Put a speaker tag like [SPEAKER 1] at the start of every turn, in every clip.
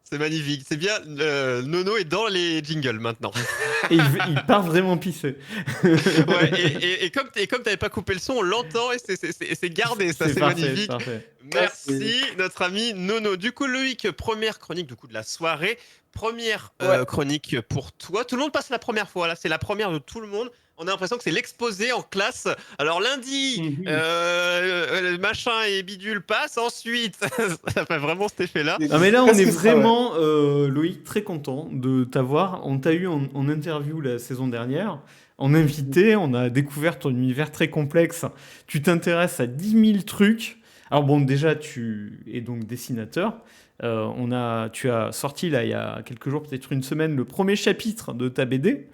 [SPEAKER 1] C'est magnifique. C'est bien. Nono est dans les jingles maintenant.
[SPEAKER 2] Et il part vraiment pisser.
[SPEAKER 1] Ouais, et comme t'avais pas coupé le son, on l'entend et c'est gardé, ça,
[SPEAKER 2] C'est
[SPEAKER 1] c'est
[SPEAKER 2] parfait, c'est
[SPEAKER 1] magnifique.
[SPEAKER 2] parfait.
[SPEAKER 3] Ah, c'est...
[SPEAKER 1] Merci, notre ami Nono. Du coup, Loïc, première chronique du coup de la soirée. Première
[SPEAKER 3] Ouais,
[SPEAKER 1] chronique pour toi. Tout le monde passe la première fois, là, c'est la première de tout le monde. On a l'impression que c'est l'exposé en classe. Alors lundi,
[SPEAKER 3] mhm.
[SPEAKER 1] machin et bidule passe. Ensuite, ça fait vraiment cet effet-là.
[SPEAKER 2] Ah mais là on est
[SPEAKER 3] Presque ça, ouais.
[SPEAKER 2] vraiment, Loïc, très content de t'avoir. On t'a eu en interview la saison dernière, en invité, on a découvert ton univers très complexe. Tu t'intéresses à 10 000 trucs. Alors bon, déjà tu es donc dessinateur. Tu as sorti là il y a quelques jours, peut-être une semaine, le premier chapitre de ta BD.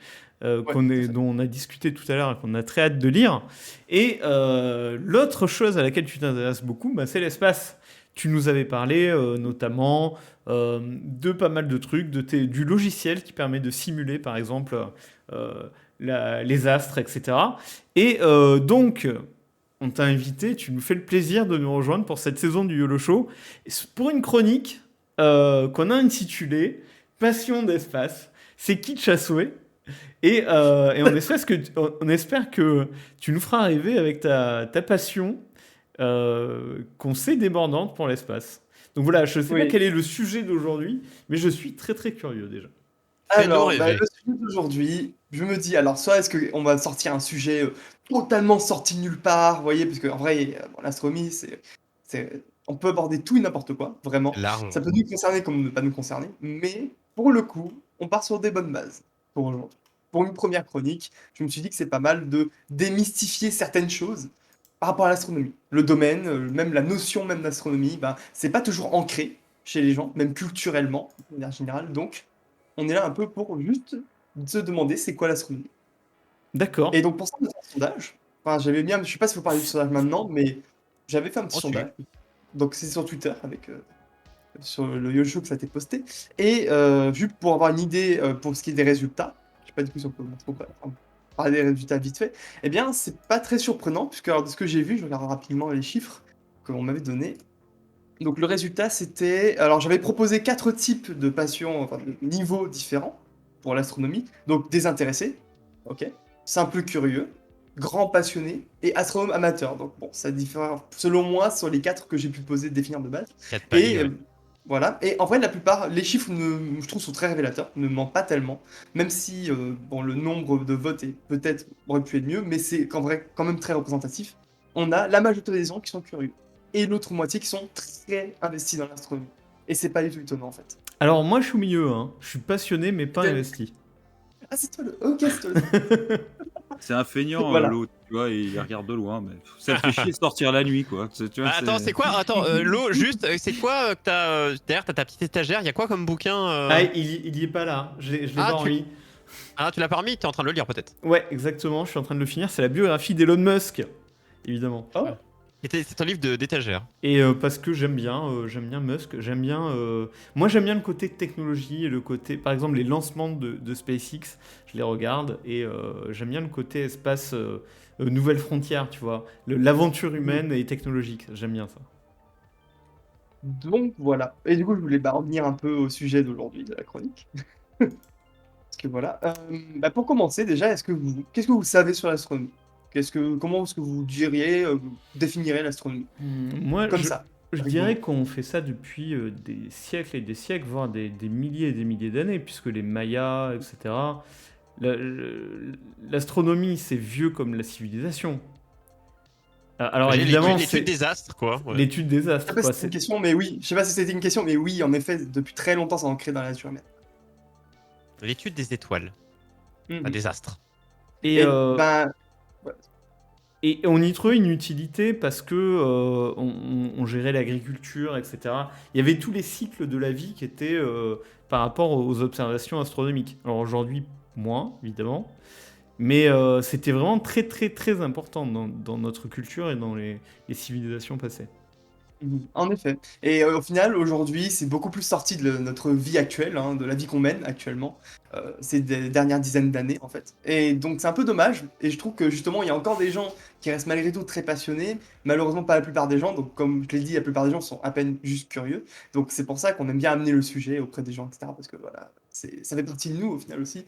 [SPEAKER 3] Ouais, tout à fait.
[SPEAKER 2] Dont on a discuté tout à l'heure et qu'on a très hâte de lire. Et l'autre chose à laquelle tu t'intéresses beaucoup, bah, c'est l'espace. Tu nous avais parlé notamment de pas mal de trucs, du logiciel qui permet de simuler par exemple euh, les astres, etc. Et donc, on t'a invité, tu nous fais le plaisir de nous rejoindre pour cette saison du YOLO Show, pour une chronique qu'on a intitulée Passion d'espace. C'est kitsch à souhait. Et on espère que tu nous feras rêver avec ta passion qu'on sait débordante pour l'espace. Donc voilà, je ne sais pas
[SPEAKER 3] Oui.
[SPEAKER 2] quel est le sujet d'aujourd'hui, mais je suis très très curieux déjà.
[SPEAKER 1] Fais-nous
[SPEAKER 3] Alors, bah,
[SPEAKER 1] rêver.
[SPEAKER 3] le sujet d'aujourd'hui, je me dis, alors soit est-ce qu'on va sortir un sujet totalement sorti de nulle part, vous voyez, parce qu'en vrai, bon, l'astronomie, on peut aborder tout et n'importe quoi, vraiment.
[SPEAKER 1] Large.
[SPEAKER 3] Ça peut nous concerner comme ne pas nous concerner, mais pour le coup, on part sur des bonnes bases pour aujourd'hui. Pour une première chronique, je me suis dit que c'est pas mal de démystifier certaines choses par rapport à l'astronomie. Le domaine, même la notion même d'astronomie, ben, c'est pas toujours ancré chez les gens, même culturellement, de manière générale. Donc, on est là un peu pour juste se demander c'est quoi l'astronomie. Et
[SPEAKER 2] D'accord.
[SPEAKER 3] donc pour ça, on a fait un sondage. Enfin, j'avais bien, je sais pas si vous parlez du sondage maintenant, mais j'avais fait un petit
[SPEAKER 1] On suit.
[SPEAKER 3] sondage. Donc c'est sur Twitter avec sur le YOLO Show que ça a été posté. Et juste pour avoir une idée pour ce qui est des résultats, je sais pas du coup si on peut parler des résultats vite fait. Eh bien, c'est pas très surprenant puisque alors, de ce que j'ai vu, je regarde rapidement les chiffres qu'on m'avait donnés. Donc le résultat, c'était... Alors j'avais proposé 4 types de passions, enfin de niveaux différents pour l'astronomie. Donc désintéressé, ok, simple curieux, grand passionné et astronome amateur. Donc bon, ça diffère selon moi sur les 4 que j'ai pu poser, définir de base.
[SPEAKER 1] 4
[SPEAKER 3] Et
[SPEAKER 1] paliers, ouais.
[SPEAKER 3] voilà, et en vrai la plupart, les chiffres, je trouve, sont très révélateurs, ne mentent pas tellement. Même si bon, le nombre de votes est peut-être aurait pu être mieux, mais c'est qu'en vrai quand même très représentatif. On a la majorité des gens qui sont curieux et l'autre moitié qui sont très investis dans l'astronomie. Et c'est pas du tout étonnant en fait.
[SPEAKER 2] Alors moi je suis au milieu, hein. Je suis passionné mais pas investi.
[SPEAKER 3] Ah, c'est toi le. Ok, c'est toi le.
[SPEAKER 4] C'est un feignant,
[SPEAKER 3] Voilà.
[SPEAKER 4] l'autre, tu vois, il regarde de loin, mais ça le fait chier de sortir la nuit, quoi. Tu vois,
[SPEAKER 1] Ah, attends, c'est quoi? Attends, l'eau, juste, c'est quoi que t'as derrière, t'as ta petite étagère, il y a quoi comme bouquin
[SPEAKER 2] Ah, il y est pas là. Je l'ai
[SPEAKER 1] Ah,
[SPEAKER 2] pas en ligne.
[SPEAKER 1] tu l'as pas remis, t'es en train de le lire peut-être.
[SPEAKER 2] Ouais, exactement. Je suis en train de le finir. C'est la biographie d'Elon Musk, évidemment.
[SPEAKER 3] Oh,
[SPEAKER 1] Ah. C'est ton livre d'étagère.
[SPEAKER 2] Et parce que j'aime bien Musk, moi j'aime bien le côté technologie et le côté, par exemple les lancements de SpaceX, je les regarde et j'aime bien le côté espace, nouvelle frontière, tu vois, l'aventure humaine et technologique, j'aime bien ça.
[SPEAKER 3] donc voilà. Et du coup, je voulais revenir un peu au sujet d'aujourd'hui de la chronique. Parce que voilà. Bah, pour commencer, déjà, qu'est-ce que vous savez sur l'astronomie? Comment est-ce que vous diriez, vous définirez l'astronomie?
[SPEAKER 2] Moi,
[SPEAKER 3] Comme ça.
[SPEAKER 2] je
[SPEAKER 3] Avec vos mots.
[SPEAKER 2] dirais qu'on fait ça depuis des siècles et des siècles, voire des milliers et des milliers d'années, puisque les Mayas, etc. la- le- L'astronomie, c'est vieux comme la civilisation. Alors évidemment,
[SPEAKER 1] L'étude
[SPEAKER 2] c'est
[SPEAKER 1] des astres, quoi. Ouais.
[SPEAKER 2] l'étude des
[SPEAKER 3] Je sais
[SPEAKER 2] astres,
[SPEAKER 3] pas si
[SPEAKER 2] quoi.
[SPEAKER 3] c'est une question, mais oui. Je sais pas si c'était une question, mais oui, en effet, depuis très longtemps, c'est ancré dans la nature humaine.
[SPEAKER 1] L'étude des étoiles, enfin,
[SPEAKER 3] Mhm.
[SPEAKER 1] des astres.
[SPEAKER 2] Et,
[SPEAKER 3] Et
[SPEAKER 2] euh,
[SPEAKER 3] ben, ouais.
[SPEAKER 2] et on y trouvait une utilité parce que on gérait l'agriculture, etc. Il y avait tous les cycles de la vie qui étaient par rapport aux observations astronomiques. Alors aujourd'hui, moins, évidemment. Mais c'était vraiment très très très important dans notre culture et dans les civilisations passées.
[SPEAKER 3] En effet. Et au final, aujourd'hui, c'est beaucoup plus sorti de notre vie actuelle, hein, de la vie qu'on mène actuellement. ces dernières dizaines d'années, en fait. Et donc, c'est un peu dommage. Et je trouve que justement, il y a encore des gens qui restent malgré tout très passionnés. Malheureusement, pas la plupart des gens. Donc, comme je l'ai dit, la plupart des gens sont à peine juste curieux. Donc, c'est pour ça qu'on aime bien amener le sujet auprès des gens, etc. Parce que voilà, ça fait partie de nous, au final aussi,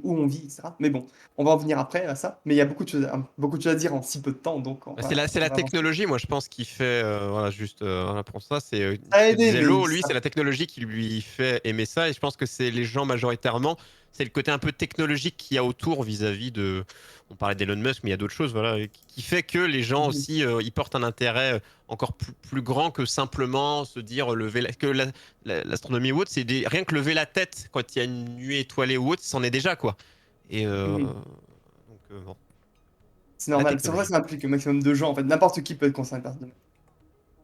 [SPEAKER 3] où on vit, etc. Mais bon, on va en venir après à ça. Mais il y a beaucoup de choses à dire en si peu de temps. Donc,
[SPEAKER 1] Bah, c'est la
[SPEAKER 3] on va avancer.
[SPEAKER 1] technologie, moi je pense, qui fait, voilà, juste voilà, pour ça, c'est
[SPEAKER 3] Ça a
[SPEAKER 1] ce que
[SPEAKER 3] aidé,
[SPEAKER 1] disait
[SPEAKER 3] mais
[SPEAKER 1] Lo, lui,
[SPEAKER 3] ça.
[SPEAKER 1] c'est la technologie qui lui fait aimer ça, et je pense que c'est les gens majoritairement, c'est le côté un peu technologique qu'il y a autour vis-à-vis de, on parlait d'Elon Musk, mais il y a d'autres choses, voilà, qui fait que les gens
[SPEAKER 3] Mhm.
[SPEAKER 1] aussi, ils portent un intérêt encore plus grand que simplement se dire que l'astronomie ou autre, rien que lever la tête quand il y a une nuit étoilée ou autre, c'en est déjà quoi. Et
[SPEAKER 3] Mhm.
[SPEAKER 1] donc bon,
[SPEAKER 3] C'est
[SPEAKER 1] la
[SPEAKER 3] normal. C'est vrai que
[SPEAKER 1] technologie.
[SPEAKER 3] ça implique un maximum de gens. En fait, n'importe qui peut être concerné par ce domaine.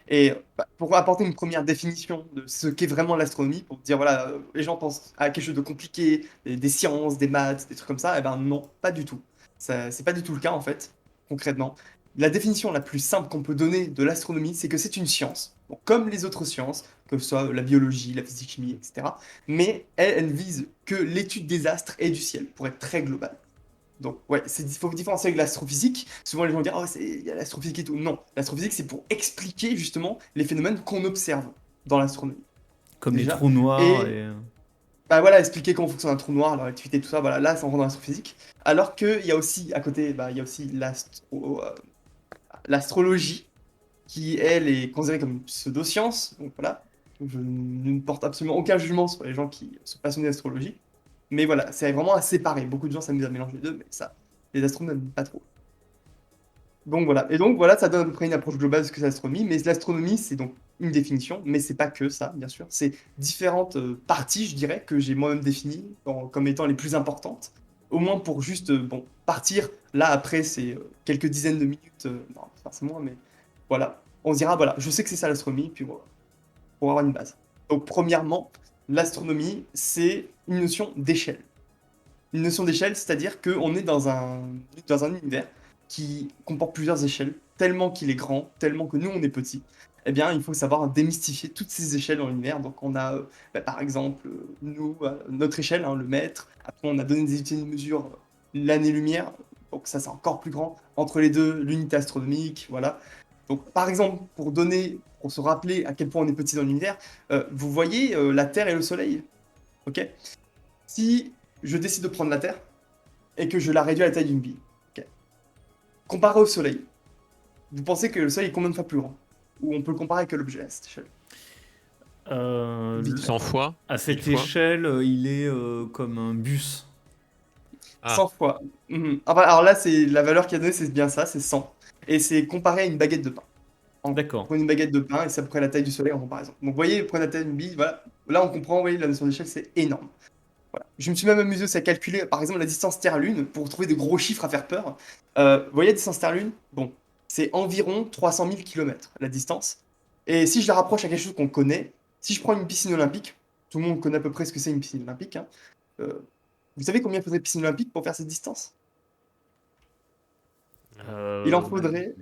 [SPEAKER 3] Et bah, pour apporter une première définition de ce qu'est vraiment l'astronomie, pour dire, voilà, les gens pensent à quelque chose de compliqué, des sciences, des maths, des trucs comme ça, eh ben non, pas du tout. C'est pas du tout le cas, en fait, concrètement. La définition la plus simple qu'on peut donner de l'astronomie, c'est que c'est une science, bon, comme les autres sciences, que ce soit la biologie, la physique-chimie, etc. Mais elle vise que l'étude des astres et du ciel, pour être très globale. Donc, ouais, il faut différencier avec l'astrophysique. Souvent, les gens disent, oh, il y a l'astrophysique et tout. Non, l'astrophysique, c'est pour expliquer justement les phénomènes qu'on observe dans l'astronomie,
[SPEAKER 2] Comme les
[SPEAKER 3] déjà.
[SPEAKER 2] trous noirs
[SPEAKER 3] Et
[SPEAKER 2] et...
[SPEAKER 3] bah voilà, expliquer comment fonctionne un trou noir, leur activité, tout ça, voilà, là, ça rentre dans l'astrophysique. Alors qu'il y a aussi, à côté, bah, il y a aussi l'astrologie, qui, elle, est considérée comme une pseudo-science. Donc voilà, je ne porte absolument aucun jugement sur les gens qui sont passionnés d'astrologie. Mais voilà, c'est vraiment à séparer. Beaucoup de gens s'amusent à mélanger les deux, mais ça, les astronomes n'aiment pas trop. Donc voilà. Et donc voilà, ça donne à peu près une approche globale de ce que c'est l'astronomie. Mais l'astronomie, c'est donc une définition, mais c'est pas que ça, bien sûr. C'est différentes parties, je dirais, que j'ai moi-même définies comme étant les plus importantes. Au moins pour juste, bon, partir. Là, après, c'est quelques dizaines de minutes. Non, pas forcément, mais voilà. On se dira, voilà, je sais que c'est ça l'astronomie, puis voilà, pour avoir une base. Donc, premièrement, l'astronomie, c'est une notion d'échelle. Une notion d'échelle, c'est-à-dire qu'on est dans un univers qui comporte plusieurs échelles, tellement qu'il est grand, tellement que nous, on est petit. Eh bien, il faut savoir démystifier toutes ces échelles dans l'univers. Donc, on a, bah, par exemple, nous, notre échelle, hein, le mètre. Après, on a donné des unités de mesure, l'année-lumière. Donc, ça, c'est encore plus grand. Entre les deux, l'unité astronomique, voilà. Donc, par exemple, pour se rappeler à quel point on est petit dans l'univers, vous voyez la Terre et le Soleil, ok? Si je décide de prendre la Terre et que je la réduis à la taille d'une bille, ok, comparé au Soleil, vous pensez que le Soleil est combien de fois plus grand? Ou on peut le comparer avec quel objet à cette échelle? Vite fait.
[SPEAKER 1] 100 fois,
[SPEAKER 2] à
[SPEAKER 1] 1000
[SPEAKER 2] cette
[SPEAKER 1] fois.
[SPEAKER 2] échelle, il est comme un bus.
[SPEAKER 1] Ah,
[SPEAKER 3] 100 fois. Mhm. Ah bah, alors là, c'est la valeur qu'il a donnée, c'est bien ça, c'est 100. Et c'est comparé à une baguette de pain.
[SPEAKER 2] D'accord.
[SPEAKER 3] Prenez une baguette de pain et c'est à peu près la taille du Soleil en comparaison. Donc vous voyez, prenez la taille d'une bille, voilà. Là, on comprend, vous voyez, la notion d'échelle, c'est énorme. Voilà. Je me suis même amusé aussi à calculer, par exemple, la distance Terre-Lune pour trouver des gros chiffres à faire peur. Vous voyez la distance Terre-Lune? Bon, c'est environ 300 000 km la distance. Et si je la rapproche à quelque chose qu'on connaît, si je prends une piscine olympique, tout le monde connaît à peu près ce que c'est une piscine olympique, hein. Euh, vous savez combien faudrait une piscine olympique pour faire cette distance? Il en
[SPEAKER 2] Euh,
[SPEAKER 3] faudrait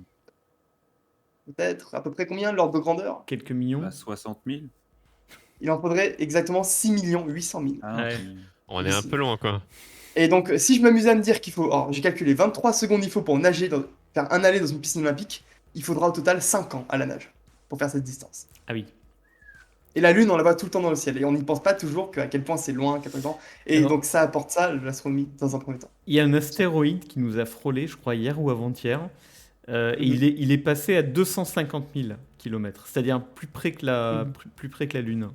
[SPEAKER 3] peut-être à peu près combien l'ordre de grandeur?
[SPEAKER 2] quelques millions.
[SPEAKER 4] Bah, 60 000.
[SPEAKER 3] Il en faudrait exactement 6 800 000.
[SPEAKER 4] Ah non,
[SPEAKER 2] Ouais.
[SPEAKER 1] on est un peu loin quoi.
[SPEAKER 3] Et donc, si je m'amusais à me dire qu'il faut. Alors, j'ai calculé 23 secondes, il faut pour nager, faire un aller dans une piscine olympique. Il faudra au total 5 ans à la nage pour faire cette distance.
[SPEAKER 2] Ah oui.
[SPEAKER 3] Et la Lune, on la voit tout le temps dans le ciel. Et on n'y pense pas toujours à quel point c'est loin, qu'à quel point. Et
[SPEAKER 2] Alors,
[SPEAKER 3] donc, ça apporte ça, l'astronomie, dans un premier temps.
[SPEAKER 2] il y a un astéroïde qui nous a frôlé, je crois, hier ou avant-hier. Et
[SPEAKER 3] Mhm.
[SPEAKER 2] il est passé à 250 000 km, c'est-à-dire plus près que
[SPEAKER 3] Mhm.
[SPEAKER 2] plus près que la Lune.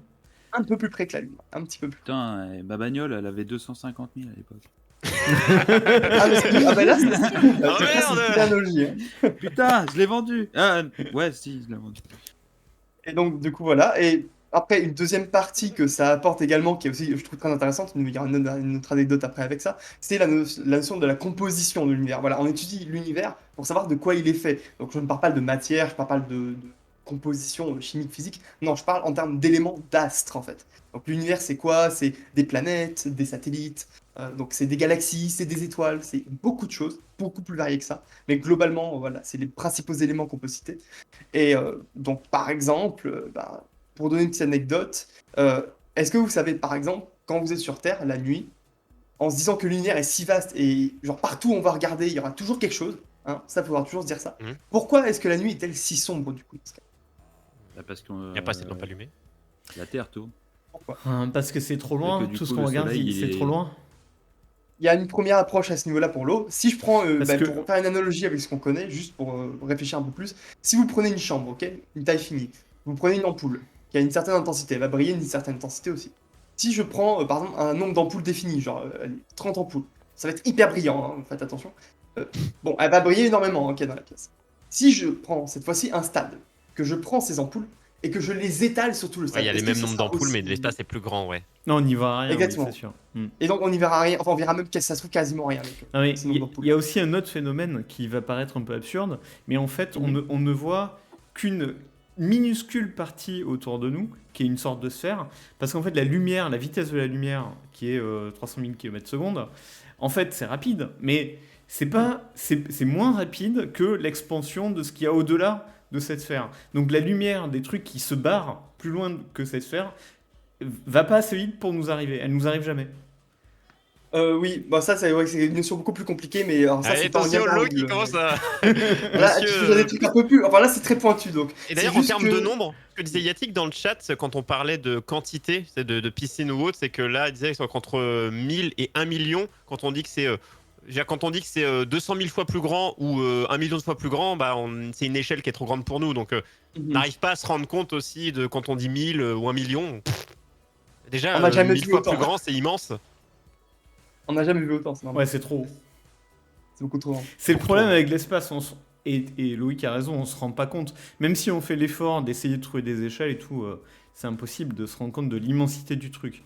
[SPEAKER 3] Un peu plus près que la Lune, un petit peu plus.
[SPEAKER 4] Putain, ma bagnole, elle avait 250 000 à l'époque.
[SPEAKER 3] Ah bah là, c'est
[SPEAKER 1] Ah
[SPEAKER 3] c'est une
[SPEAKER 1] merde!
[SPEAKER 3] analogie, hein.
[SPEAKER 4] Putain, je l'ai vendu. Ah, ouais, si, je l'ai vendu.
[SPEAKER 3] Et donc, du coup, voilà. Et après, une deuxième partie que ça apporte également, qui est aussi, je trouve, très intéressante, il y aura une autre anecdote après avec ça, c'est la notion de la composition de l'univers. Voilà, on étudie l'univers pour savoir de quoi il est fait. Donc, je ne parle pas de matière, je ne parle pas de composition chimique, physique. Non, je parle en termes d'éléments d'astres, en fait. Donc, l'univers, c'est quoi? C'est des planètes, des satellites, donc c'est des galaxies, c'est des étoiles, c'est beaucoup de choses, beaucoup plus variées que ça. Mais globalement, voilà, c'est les principaux éléments qu'on peut citer. Et donc, par exemple, bah, pour donner une petite anecdote, est-ce que vous savez, par exemple, quand vous êtes sur Terre, la nuit, en se disant que l'univers est si vaste et genre partout où on va regarder, il y aura toujours quelque chose. Hein, ça, il faudra toujours se dire ça.
[SPEAKER 1] Mhm.
[SPEAKER 3] Pourquoi est-ce que la nuit est-elle si sombre du coup?
[SPEAKER 4] Bah, parce que
[SPEAKER 1] Il n'y a pas assez de lampes allumées.
[SPEAKER 4] la Terre, tout.
[SPEAKER 3] Pourquoi?
[SPEAKER 2] Parce que c'est trop
[SPEAKER 4] Et
[SPEAKER 2] loin,
[SPEAKER 4] que du
[SPEAKER 2] tout ce
[SPEAKER 4] coup,
[SPEAKER 2] qu'on
[SPEAKER 4] le
[SPEAKER 2] regarde,
[SPEAKER 4] soleil, il
[SPEAKER 2] c'est
[SPEAKER 4] est-
[SPEAKER 2] trop loin.
[SPEAKER 3] Il y a une première approche à ce niveau-là pour l'eau. Si je prends,
[SPEAKER 2] Parce que-
[SPEAKER 3] pour faire une analogie avec ce qu'on connaît, juste pour réfléchir un peu plus, si vous prenez une chambre, ok, une taille finie, vous prenez une ampoule qui a une certaine intensité, elle va briller d'une certaine intensité aussi. Si je prends par exemple un nombre d'ampoules défini, genre allez, 30 ampoules, ça va être hyper brillant, hein, faites attention. Bon, elle va briller énormément, ok, dans la pièce. Si je prends cette fois-ci un stade, que je prends ces ampoules et que je les étale sur tout le
[SPEAKER 1] Ouais,
[SPEAKER 3] stade,
[SPEAKER 1] il y a les
[SPEAKER 3] est-ce que
[SPEAKER 1] mêmes
[SPEAKER 3] ça
[SPEAKER 1] nombres
[SPEAKER 3] sera
[SPEAKER 1] d'ampoules, mais
[SPEAKER 3] aussi-
[SPEAKER 1] l'espace est plus grand, ouais.
[SPEAKER 2] Non, on n'y verra rien, oui,
[SPEAKER 3] Exactement.
[SPEAKER 2] c'est sûr.
[SPEAKER 3] Et donc on y verra rien, enfin on verra même que ça se trouve quasiment rien. Avec
[SPEAKER 2] Non, mais
[SPEAKER 3] ces nombres
[SPEAKER 2] il
[SPEAKER 3] d'ampoules.
[SPEAKER 2] y a aussi un autre phénomène qui va paraître un peu absurde, mais en fait, on ne voit qu'une minuscule partie autour de nous, qui est une sorte de sphère, parce qu'en fait, la lumière, la vitesse de la lumière, qui est 300 000 km/s, en fait, c'est rapide, mais c'est moins rapide que l'expansion de ce qu'il y a au-delà de cette sphère. Donc la lumière des trucs qui se barrent plus loin que cette sphère va pas assez vite pour nous arriver. Elle nous arrive jamais.
[SPEAKER 3] Oui, bah ça c'est vrai que c'est une notion beaucoup plus compliquée, mais alors ça
[SPEAKER 1] Allez,
[SPEAKER 3] c'est pas en lien
[SPEAKER 1] attention,
[SPEAKER 3] avec
[SPEAKER 1] l'eau qui commence à.
[SPEAKER 3] Là, tu
[SPEAKER 1] Monsieur,
[SPEAKER 3] touches à des trucs un peu plus. Enfin là c'est très pointu donc.
[SPEAKER 1] Et
[SPEAKER 3] C'est
[SPEAKER 1] d'ailleurs, en
[SPEAKER 3] juste
[SPEAKER 1] termes
[SPEAKER 3] que-
[SPEAKER 1] de nombre, ce que disait Yatik dans le chat, c'est quand on parlait de quantité, c'est de piscine ou autre, c'est que là, il disait que c'est entre 1000 et 1 million, quand on dit que c'est. Quand on dit que c'est 200 000 fois plus grand ou 1 million de fois plus grand, bah c'est une échelle qui est trop grande pour nous. Donc, on
[SPEAKER 3] Mhm.
[SPEAKER 1] n'arrive pas à se rendre compte aussi de quand on dit 1000 ou 1 million. Déjà,
[SPEAKER 3] On n'a jamais
[SPEAKER 1] 1000
[SPEAKER 3] vu
[SPEAKER 1] fois
[SPEAKER 3] autant.
[SPEAKER 1] plus grand, c'est immense.
[SPEAKER 3] On n'a jamais vu autant, c'est normal.
[SPEAKER 2] Ouais, c'est trop.
[SPEAKER 3] C'est beaucoup trop grand.
[SPEAKER 2] C'est le
[SPEAKER 1] Beaucoup
[SPEAKER 2] problème
[SPEAKER 1] trop.
[SPEAKER 2] avec l'espace. Et Loïc a raison, on se rend pas compte. Même si on fait l'effort d'essayer de trouver des échelles et tout, c'est impossible de se rendre compte de l'immensité du truc.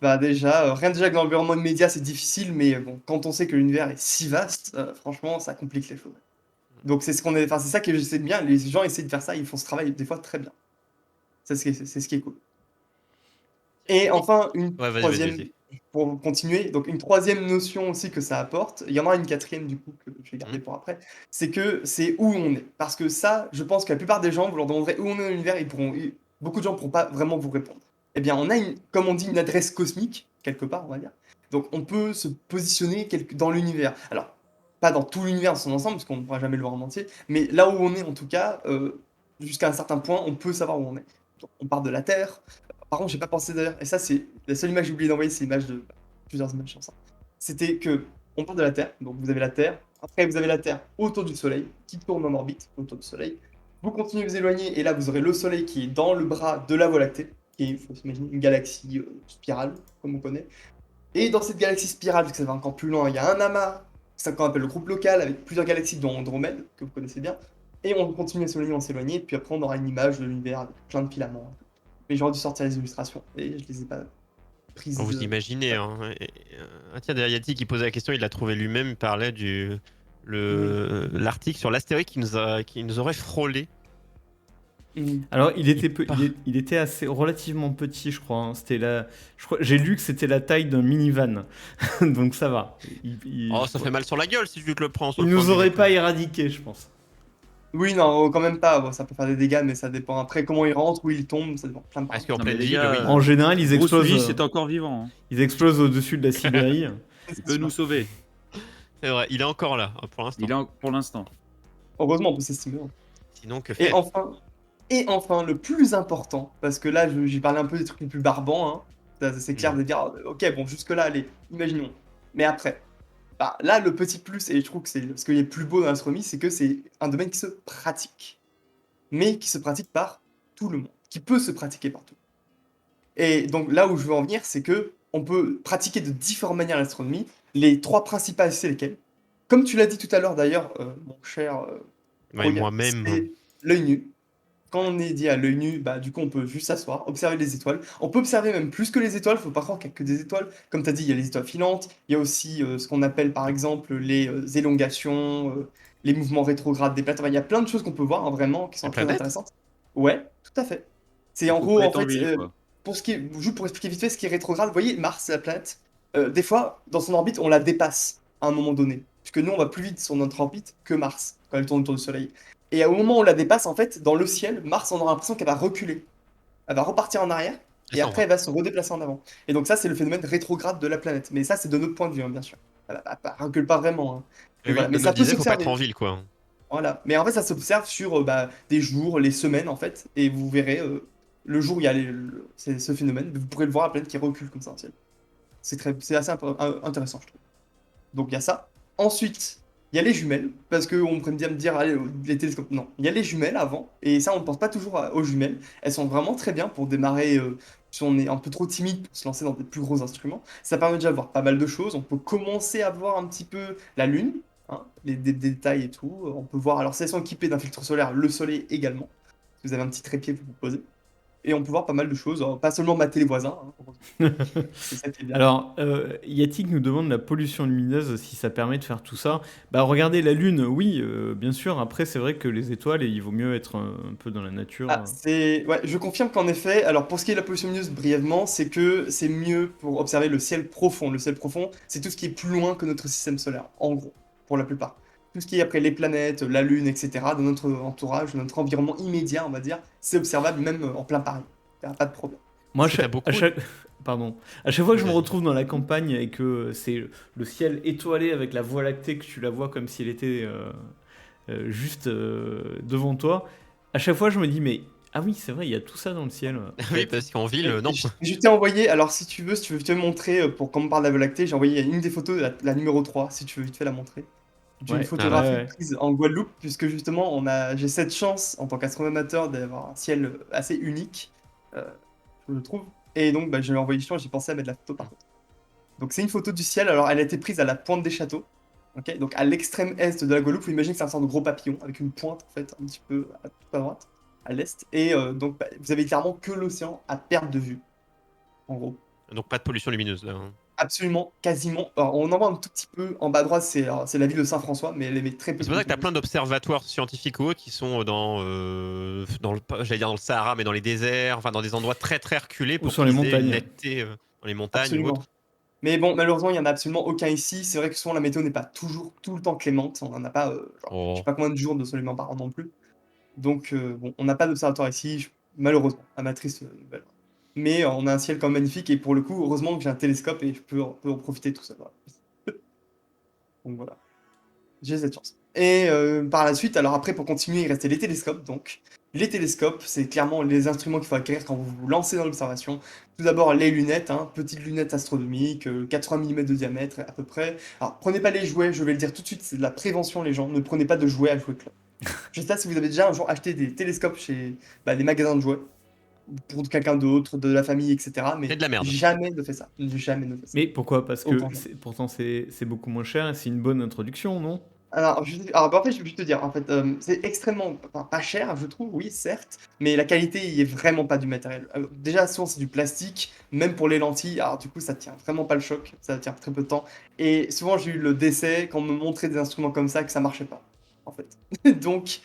[SPEAKER 3] Bah déjà, rien déjà que dans l'environnement immédiat c'est difficile, mais bon, quand on sait que l'univers est si vaste, franchement ça complique les choses. Donc c'est ce qu'on est, enfin c'est ça que je sais bien, les gens essaient de faire ça, ils font ce travail des fois très bien. C'est ce qui est cool. Et enfin, une
[SPEAKER 1] Ouais, vas-y,
[SPEAKER 3] troisième,
[SPEAKER 1] vas-y.
[SPEAKER 3] pour continuer, donc une troisième notion aussi que ça apporte, il y en aura une quatrième du coup que je vais garder pour après, c'est que c'est où on est. Parce que ça, je pense que la plupart des gens, vous leur demanderez où on est dans l'univers, beaucoup de gens ne pourront pas vraiment vous répondre. Eh bien, on a, comme on dit, une adresse cosmique, quelque part, on va dire. Donc, on peut se positionner dans l'univers. Alors, pas dans tout l'univers dans son ensemble, parce qu'on ne pourra jamais le voir en entier, mais là où on est, en tout cas, jusqu'à un certain point, on peut savoir où on est. Donc, on part de la Terre. Par contre, j'ai pas pensé d'ailleurs, et ça, c'est la seule image que j'ai oublié d'envoyer, c'est l'image de plusieurs images sur ça. C'était que on part de la Terre, donc vous avez la Terre. Après, vous avez la Terre autour du Soleil, qui tourne en orbite autour du Soleil. Vous continuez de vous éloigner, et là, vous aurez le Soleil qui est dans le bras de la Voie lactée, qui est, il faut s'imaginer, une galaxie spirale, comme on connaît. Et dans cette galaxie spirale, parce que ça va encore plus loin, il y a un amas, ça qu'on appelle le groupe local, avec plusieurs galaxies dont Andromède, que vous connaissez bien. Et on continue à s'éloigner, puis après on aura une image de l'univers avec plein de filaments. Mais j'aurais dû sortir les illustrations, et je les ai pas prises.
[SPEAKER 1] Vous imaginez, hein. Tiens, derrière Yati qui posait la question, il l'a trouvé lui-même, il parlait l'article sur l'astéroïde qui nous aurait frôlé.
[SPEAKER 2] Alors, il était assez relativement petit, je crois. Hein. J'ai lu que c'était la taille d'un minivan, donc ça va.
[SPEAKER 1] Oh, ça fait mal sur la gueule si tu te le prends.
[SPEAKER 2] Il nous aurait pas éradiqué, je pense.
[SPEAKER 3] Oui, non, quand même pas. Bon, ça peut faire des dégâts, mais ça dépend après comment il rentre, où il tombe, ça dépend plein de
[SPEAKER 1] Parce qu'en
[SPEAKER 4] Non, mais
[SPEAKER 1] pleine
[SPEAKER 4] les
[SPEAKER 1] ville,
[SPEAKER 4] gars,
[SPEAKER 1] oui.
[SPEAKER 2] En général, ils
[SPEAKER 4] Bruce
[SPEAKER 2] explosent.
[SPEAKER 4] Willis c'est encore vivant. Hein.
[SPEAKER 2] Ils explosent au-dessus de la Sibérie.
[SPEAKER 4] Il peut nous sauver.
[SPEAKER 1] C'est vrai, il est encore là pour l'instant.
[SPEAKER 4] Il est pour l'instant.
[SPEAKER 3] Heureusement, on peut s'estimer.
[SPEAKER 1] Sinon, que
[SPEAKER 3] Et
[SPEAKER 1] faire
[SPEAKER 3] enfin, le plus important, parce que là, j'ai parlé un peu des trucs les plus barbants, hein. C'est clair de dire, ok, bon, jusque-là, allez, imaginons. Mais après, bah, là, le petit plus, et je trouve que c'est ce qui est plus beau dans l'astronomie, c'est que c'est un domaine qui se pratique. Mais qui se pratique par tout le monde, qui peut se pratiquer partout. Et donc là où je veux en venir, c'est que on peut pratiquer de différentes manières l'astronomie. Les trois principales, c'est lesquelles? Comme tu l'as dit tout à l'heure d'ailleurs, mon cher
[SPEAKER 1] Ouais,
[SPEAKER 3] Roya,
[SPEAKER 1] moi-même.
[SPEAKER 3] c'est l'œil nu. Quand on est dit à l'œil nu, bah, du coup, on peut juste s'asseoir, observer les étoiles. On peut observer même plus que les étoiles, faut pas croire qu'il n'y a que des étoiles. Comme tu as dit, il y a les étoiles filantes, il y a aussi ce qu'on appelle par exemple les élongations, les mouvements rétrogrades des planètes. Enfin, il y a plein de choses qu'on peut voir, hein, vraiment, qui sont
[SPEAKER 1] Les
[SPEAKER 3] très
[SPEAKER 1] planètes
[SPEAKER 3] intéressantes. Ouais, tout à fait. C'est en
[SPEAKER 4] Faut
[SPEAKER 3] gros,
[SPEAKER 4] pas
[SPEAKER 3] en
[SPEAKER 4] être en
[SPEAKER 3] fait,
[SPEAKER 4] ville, quoi.
[SPEAKER 3] pour ce qui est, juste pour expliquer vite fait ce qui est rétrograde, vous voyez, Mars, la planète, des fois, dans son orbite, on la dépasse à un moment donné. Puisque nous, on va plus vite sur notre orbite que Mars, quand elle tourne autour du Soleil. Et au moment où on la dépasse, en fait, dans le ciel, Mars, on aura l'impression qu'elle va reculer. Elle va repartir en arrière.
[SPEAKER 1] Et
[SPEAKER 3] et
[SPEAKER 1] ça, on
[SPEAKER 3] après
[SPEAKER 1] voit.
[SPEAKER 3] elle va se redéplacer en avant. Et donc ça, c'est le phénomène rétrograde de la planète. Mais ça, c'est de notre point de vue, hein, bien sûr. Elle recule pas vraiment, hein.
[SPEAKER 1] Et
[SPEAKER 3] Mais
[SPEAKER 1] oui,
[SPEAKER 3] voilà, mais
[SPEAKER 1] comme on
[SPEAKER 3] ça peut
[SPEAKER 1] disait, faut pas être
[SPEAKER 3] s'observer.
[SPEAKER 1] en ville, quoi.
[SPEAKER 3] Voilà. Mais en fait, ça s'observe sur des jours, les semaines, en fait. Et vous verrez, le jour où il y a ce phénomène, vous pourrez le voir, la planète qui recule comme ça dans le ciel. C'est assez intéressant, je trouve. Donc il y a ça. Ensuite, il y a les jumelles, parce qu'on pourrait bien me dire, allez, les télescopes. Non, il y a les jumelles avant, et ça, on ne pense pas toujours aux jumelles. Elles sont vraiment très bien pour démarrer, si on est un peu trop timide pour se lancer dans des plus gros instruments. Ça permet déjà de voir pas mal de choses. On peut commencer à voir un petit peu la Lune, hein, des détails et tout. On peut voir, alors si elles sont équipées d'un filtre solaire, le Soleil également. Si vous avez un petit trépied pour vous poser. Et on peut voir pas mal de choses, pas seulement mater les voisins, hein, heureusement. C'est ça qui est bien.
[SPEAKER 2] Alors, Yatik nous demande la pollution lumineuse, si ça permet de faire tout ça. Bah, regardez la Lune, oui, bien sûr. Après, c'est vrai que les étoiles, il vaut mieux être un peu dans la nature.
[SPEAKER 3] Ah, ouais, je confirme qu'en effet, alors pour ce qui est de la pollution lumineuse, brièvement, c'est que c'est mieux pour observer le ciel profond. Le ciel profond, c'est tout ce qui est plus loin que notre système solaire, en gros, pour la plupart. Tout ce qui est après les planètes, la Lune, etc., dans notre entourage, notre environnement immédiat, on va dire, c'est observable même en plein Paris. Il n'y a pas de problème.
[SPEAKER 2] Moi,
[SPEAKER 1] Parce que t'as beaucoup-
[SPEAKER 2] Pardon. À chaque fois que je me
[SPEAKER 1] Vas-y.
[SPEAKER 2] retrouve dans la campagne et que c'est le ciel étoilé avec la Voie lactée, que tu la vois comme si elle était juste devant toi, à chaque fois je me dis, mais ah oui, c'est vrai, il y a tout ça dans le ciel.
[SPEAKER 1] Oui, parce qu'en ville, non.
[SPEAKER 3] Je t'ai envoyé, alors si tu veux, je te montrer, pour qu'on me parle de la Voie lactée, j'ai envoyé une des photos, la numéro 3, si tu veux vite fait la montrer. D'une
[SPEAKER 2] Ouais,
[SPEAKER 3] photographie
[SPEAKER 2] ouais.
[SPEAKER 3] prise en Guadeloupe, puisque justement, j'ai cette chance, en tant qu'astronomateur, d'avoir un ciel assez unique, je le trouve. Et donc, je l'ai envoyé justement, j'ai pensé à mettre la photo par contre. Donc, c'est une photo du ciel, alors elle a été prise à la pointe des châteaux, ok, donc à l'extrême est de la Guadeloupe. Vous imaginez que c'est un sorte de gros papillon, avec une pointe, en fait, un petit peu à tout à droite, à l'est. Et donc, vous avez clairement que l'océan à perte de vue, en gros.
[SPEAKER 1] Donc pas de pollution lumineuse, là.
[SPEAKER 3] Absolument, quasiment. Alors, on en voit un tout petit peu en bas à droite, c'est la ville de Saint-François, mais elle émet très peu
[SPEAKER 1] C'est
[SPEAKER 3] de
[SPEAKER 1] pour ça que tu as
[SPEAKER 3] pollution.
[SPEAKER 1] plein d'observatoires scientifiques ou autres qui sont j'allais dire dans le Sahara, mais dans les déserts, enfin dans des endroits très très reculés pour
[SPEAKER 2] sur les
[SPEAKER 1] qu'ils aient une
[SPEAKER 2] montagnes.
[SPEAKER 1] netteté dans les montagnes ou
[SPEAKER 3] Absolument.
[SPEAKER 1] autres.
[SPEAKER 3] Mais bon, malheureusement, il n'y en a absolument aucun ici. C'est vrai que souvent la météo n'est pas toujours tout le temps clémente. On n'en a pas, je sais
[SPEAKER 1] Oh.
[SPEAKER 3] pas combien de jours de soleil par an non plus. Donc, bon, on n'a pas d'observatoire ici, malheureusement, à ma triste nouvelle. Mais on a un ciel quand même magnifique et pour le coup, heureusement que j'ai un télescope et je peux en profiter tout ça. Voilà. Donc voilà, j'ai cette chance. Et par la suite, alors après, pour continuer, il restait les télescopes. Donc, les télescopes, c'est clairement les instruments qu'il faut acquérir quand vous vous lancez dans l'observation. Tout d'abord, les lunettes, hein, petites lunettes astronomiques, 80 mm de diamètre à peu près. Alors, prenez pas les jouets, je vais le dire tout de suite, c'est de la prévention, les gens. Ne prenez pas de jouets à jouer club. Je sais pas si vous avez déjà un jour acheté des télescopes chez des magasins de jouets, pour quelqu'un d'autre, de la famille, etc. Mais
[SPEAKER 1] C'est de la merde.
[SPEAKER 3] jamais ne faites ça. Jamais ne faites ça.
[SPEAKER 2] Mais pourquoi? Parce que
[SPEAKER 3] Autant jamais.
[SPEAKER 2] pourtant c'est beaucoup moins cher et c'est une bonne introduction, non?
[SPEAKER 3] Alors, en fait, je vais juste te dire, en fait, c'est extrêmement, enfin, pas cher, je trouve, oui, certes, mais la qualité, il est vraiment pas du matériel. Déjà, souvent, c'est du plastique, même pour les lentilles. Alors, du coup, ça tient vraiment pas le choc, ça tient très peu de temps. Et souvent, j'ai eu le décès quand on me montrait des instruments comme ça que ça marchait pas, en fait. Donc,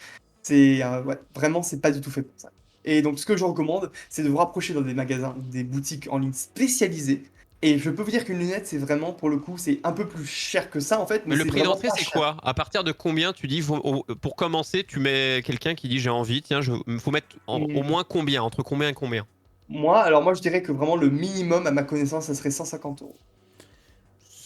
[SPEAKER 3] ouais, vraiment, c'est pas du tout fait pour ça. Et donc, ce que je recommande, c'est de vous rapprocher dans des magasins, des boutiques en ligne spécialisées. Et je peux vous dire qu'une lunette, c'est vraiment, pour le coup, c'est un peu plus cher que ça, en fait,
[SPEAKER 1] Mais le
[SPEAKER 3] c'est
[SPEAKER 1] prix
[SPEAKER 3] vraiment
[SPEAKER 1] d'entrée,
[SPEAKER 3] pas
[SPEAKER 1] c'est
[SPEAKER 3] cher.
[SPEAKER 1] quoi? À partir de combien tu dis, pour commencer, tu mets quelqu'un qui dit j'ai envie, tiens, faut mettre au moins combien? Entre combien et combien?
[SPEAKER 3] Moi, je dirais que vraiment le minimum, à ma connaissance, ça serait 150 euros.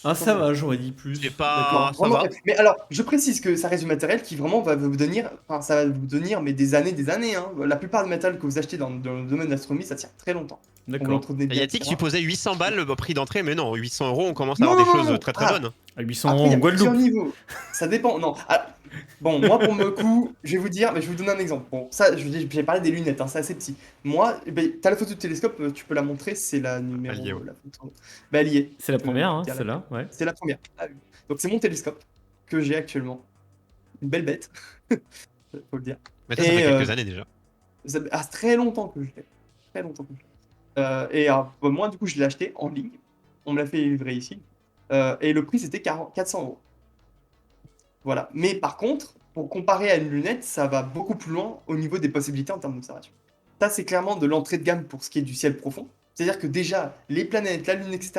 [SPEAKER 2] Ah ça va, j'aurais dit plus.
[SPEAKER 1] C'est
[SPEAKER 2] D'accord.
[SPEAKER 1] pas. Ça
[SPEAKER 3] Vraiment,
[SPEAKER 1] va.
[SPEAKER 3] mais alors, je précise que ça reste du matériel qui vraiment va vous donner, enfin, ça va vous donner mais des années, hein. La plupart des matériels que vous achetez dans le domaine de l'astronomie, ça tient très longtemps. On
[SPEAKER 2] D'accord.
[SPEAKER 3] l'entretenait bien,
[SPEAKER 1] Yatik
[SPEAKER 3] etc.
[SPEAKER 1] supposait 800 balles le prix d'entrée, mais non, 800 euros, on commence à
[SPEAKER 3] Non,
[SPEAKER 1] avoir des
[SPEAKER 3] non, non,
[SPEAKER 1] choses
[SPEAKER 3] non.
[SPEAKER 1] très très
[SPEAKER 3] Ah,
[SPEAKER 1] bonnes.
[SPEAKER 2] À 800
[SPEAKER 3] après,
[SPEAKER 2] euros
[SPEAKER 3] il y
[SPEAKER 2] en
[SPEAKER 3] a plusieurs
[SPEAKER 2] Guadeloupe.
[SPEAKER 3] niveaux. Ça dépend. Non. Bon, moi, pour le coup, je vais vous dire, mais je vais vous donner un exemple. Bon, ça, j'ai parlé des lunettes, hein, c'est assez petit. Moi, t'as la photo du télescope, tu peux la montrer, c'est la numéro.
[SPEAKER 1] Elle y est, ouais.
[SPEAKER 3] La photo. Elle y est.
[SPEAKER 2] C'est la
[SPEAKER 3] Je peux
[SPEAKER 2] première,
[SPEAKER 3] te
[SPEAKER 2] hein,
[SPEAKER 3] dire
[SPEAKER 2] celle-là, ouais.
[SPEAKER 3] C'est la première. Ah oui. Donc, c'est mon télescope que j'ai actuellement. Une belle bête, faut le dire.
[SPEAKER 1] Mais ça fait quelques années déjà.
[SPEAKER 3] Ça fait très longtemps que je l'ai. Très longtemps que je l'ai. Moi, du coup, je l'ai acheté en ligne. On me l'a fait livrer ici. Et le prix, c'était 400 euros. Voilà. Mais par contre, pour comparer à une lunette, ça va beaucoup plus loin au niveau des possibilités en termes d'observation. Ça, c'est clairement de l'entrée de gamme pour ce qui est du ciel profond. C'est-à-dire que déjà, les planètes, la Lune, etc.,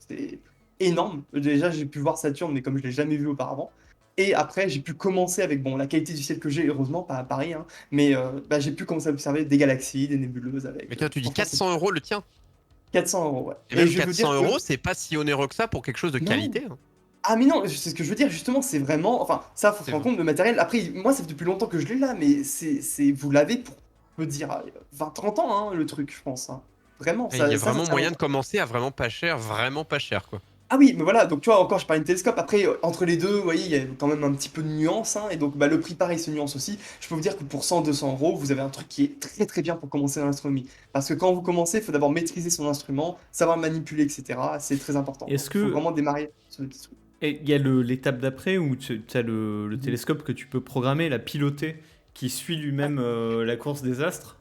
[SPEAKER 3] c'est énorme. Déjà, j'ai pu voir Saturne, mais comme je ne l'ai jamais vu auparavant. Et après, j'ai pu commencer avec la qualité du ciel que j'ai, heureusement, pas à Paris, hein, mais j'ai pu commencer à observer des galaxies, des nébuleuses avec.
[SPEAKER 1] Mais toi, tu dis
[SPEAKER 3] franchement,
[SPEAKER 1] 400 euros le tien?
[SPEAKER 3] 400 €, ouais.
[SPEAKER 1] Et même
[SPEAKER 3] je veux dire
[SPEAKER 1] 400
[SPEAKER 3] que
[SPEAKER 1] euros, c'est pas si onéreux que ça pour quelque chose de
[SPEAKER 3] non.
[SPEAKER 1] qualité, hein.
[SPEAKER 3] Ah mais non, c'est ce que je veux dire justement, c'est vraiment enfin ça faut se
[SPEAKER 1] C'est
[SPEAKER 3] rendre
[SPEAKER 1] vrai.
[SPEAKER 3] compte, le matériel après moi ça fait depuis longtemps que je l'ai là, mais c'est vous l'avez pour je peux dire 20-30 ans hein, le truc je pense, hein. Vraiment
[SPEAKER 1] Il y a
[SPEAKER 3] ça
[SPEAKER 1] vraiment
[SPEAKER 3] sert
[SPEAKER 1] moyen
[SPEAKER 3] longtemps.
[SPEAKER 1] de commencer à vraiment pas cher, quoi.
[SPEAKER 3] Ah oui, mais voilà, donc tu vois encore je parlais de télescope, après entre les 2 vous voyez, il y a quand même un petit peu de nuance, hein, et donc bah, le prix pareil se nuance aussi. Je peux vous dire que pour 100-200 €, vous avez un truc qui est très, très bien pour commencer dans l'astronomie. Parce que quand vous commencez, il faut d'abord maîtriser son instrument, savoir le manipuler et cetera, c'est très important.
[SPEAKER 2] Est-ce
[SPEAKER 3] Donc il faut
[SPEAKER 2] que
[SPEAKER 3] vraiment démarrer sur des petits trucs.
[SPEAKER 2] et il y a l'étape d'après où tu as le
[SPEAKER 3] Mmh.
[SPEAKER 2] télescope que tu peux programmer, la piloter, qui suit lui-même la course des astres?